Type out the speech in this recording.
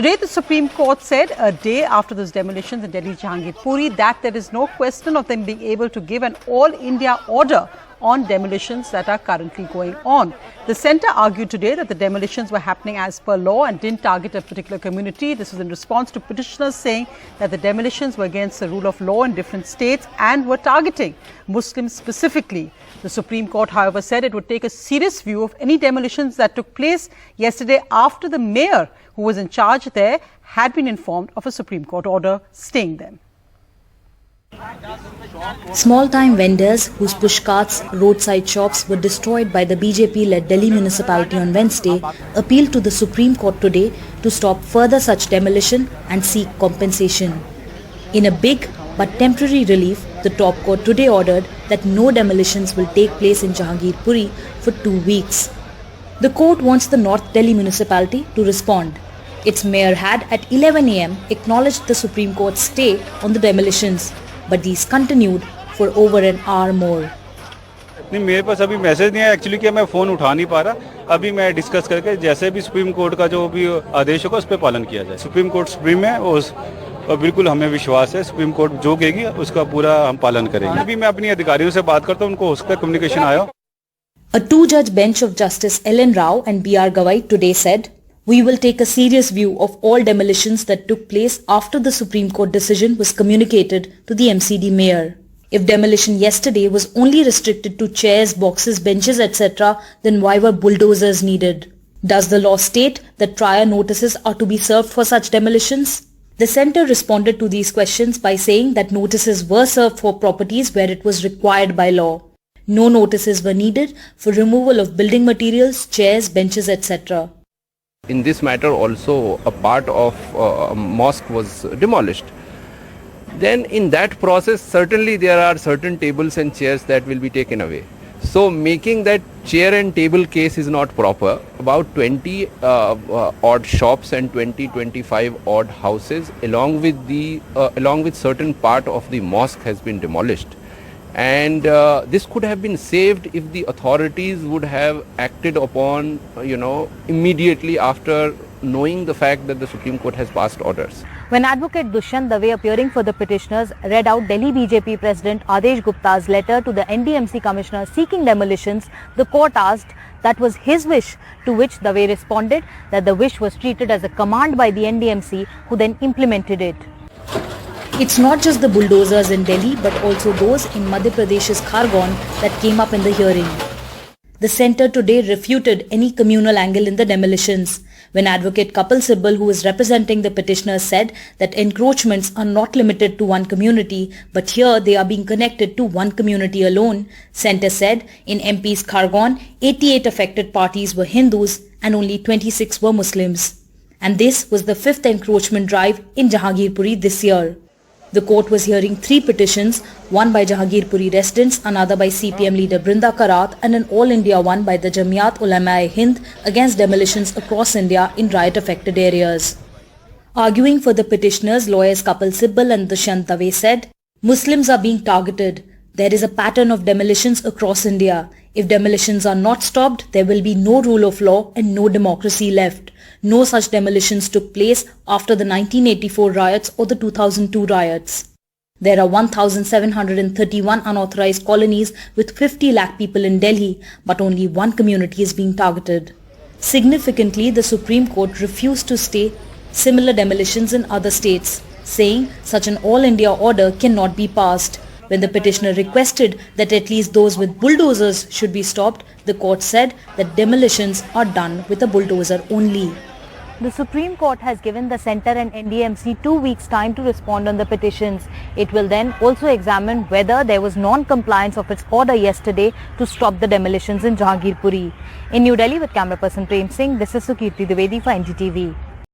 Today, the Supreme Court said, a day after those demolitions in Delhi Jahangirpuri, that there is no question of them being able to give an all-India order on demolitions that are currently going on. The centre argued today that the demolitions were happening as per law and didn't target a particular community. This was in response to petitioners saying that the demolitions were against the rule of law in different states and were targeting Muslims specifically. The Supreme Court, however, said it would take a serious view of any demolitions that took place yesterday after the mayor, who was in charge there, had been informed of a Supreme Court order staying them. Small-time vendors whose pushcarts, roadside shops were destroyed by the BJP-led Delhi municipality on Wednesday appealed to the Supreme Court today to stop further such demolition and seek compensation. In a big but temporary relief, the top court today ordered that no demolitions will take place in Jahangirpuri for 2 weeks. The court wants the North Delhi municipality to respond. Its mayor had at 11 am acknowledged the Supreme Court's stay on the demolitions, but these continued for over an hour more. नहीं, मेरे पास अभी message नहीं है actually कि मैं phone उठा नहीं पा रहा. अभी मैं डिस्कस करके जैसे भी सुप्रीम कोर्ट का जो भी आदेश होगा उस पर पालन किया जाए. सुप्रीम कोर्ट सुप्रीम है और बिल्कुल हमें विश्वास है सुप्रीम कोर्ट जो कहेगी उसका पूरा हम पालन करेंगे. अभी मैं अपनी अधिकारियों से बात करता हूँ, उनको उसका कम्युनिकेशन आया. A two-judge bench of Justice L.N. Rao and B.R. Gawai today said, "We will take a serious view of all demolitions that took place after the Supreme Court decision was communicated to the MCD mayor. If demolition yesterday was only restricted to chairs, boxes, benches, etc., then why were bulldozers needed? Does the law state that prior notices are to be served for such demolitions?" The centre responded to these questions by saying that notices were served for properties where it was required by law. No notices were needed for removal of building materials, chairs, benches, etc. In this matter also a part of a mosque was demolished. Then in that process certainly there are certain tables and chairs that will be taken away. So making that chair and table case is not proper. About 20 odd shops and 25 odd houses along with certain part of the mosque has been demolished. And this could have been saved if the authorities would have acted upon, immediately after knowing the fact that the Supreme Court has passed orders. When Advocate Dushyant Dave, appearing for the petitioners, read out Delhi BJP President Adesh Gupta's letter to the NDMC Commissioner seeking demolitions, the court asked that was his wish, to which Dave responded that the wish was treated as a command by the NDMC, who then implemented it. It's not just the bulldozers in Delhi but also those in Madhya Pradesh's Khargone that came up in the hearing. The centre today refuted any communal angle in the demolitions when Advocate Kapil Sibal, who is representing the petitioners, said that encroachments are not limited to one community but here they are being connected to one community alone. Centre said in MP's Khargone, 88 affected parties were Hindus and only 26 were Muslims. And this was the 5th encroachment drive in Jahangirpuri this year. The court was hearing 3 petitions, one by Jahangirpuri residents, another by CPM leader Brinda Karat and an all-India one by the Jamiat Ulama-e-Hind against demolitions across India in riot-affected areas. Arguing for the petitioners, lawyers Kapil Sibal and Dushyant Dave said, "Muslims are being targeted. There is a pattern of demolitions across India. If demolitions are not stopped, there will be no rule of law and no democracy left. No such demolitions took place after the 1984 riots or the 2002 riots. There are 1,731 unauthorized colonies with 50 lakh people in Delhi, but only one community is being targeted." Significantly, the Supreme Court refused to stay similar demolitions in other states, saying such an all-India order cannot be passed. When the petitioner requested that at least those with bulldozers should be stopped, the court said that demolitions are done with a bulldozer only. The Supreme Court has given the centre and NDMC 2 weeks' time to respond on the petitions. It will then also examine whether there was non-compliance of its order yesterday to stop the demolitions in Jahangirpuri. In New Delhi with camera person Prem Singh, this is Sukirti Dwivedi for NDTV.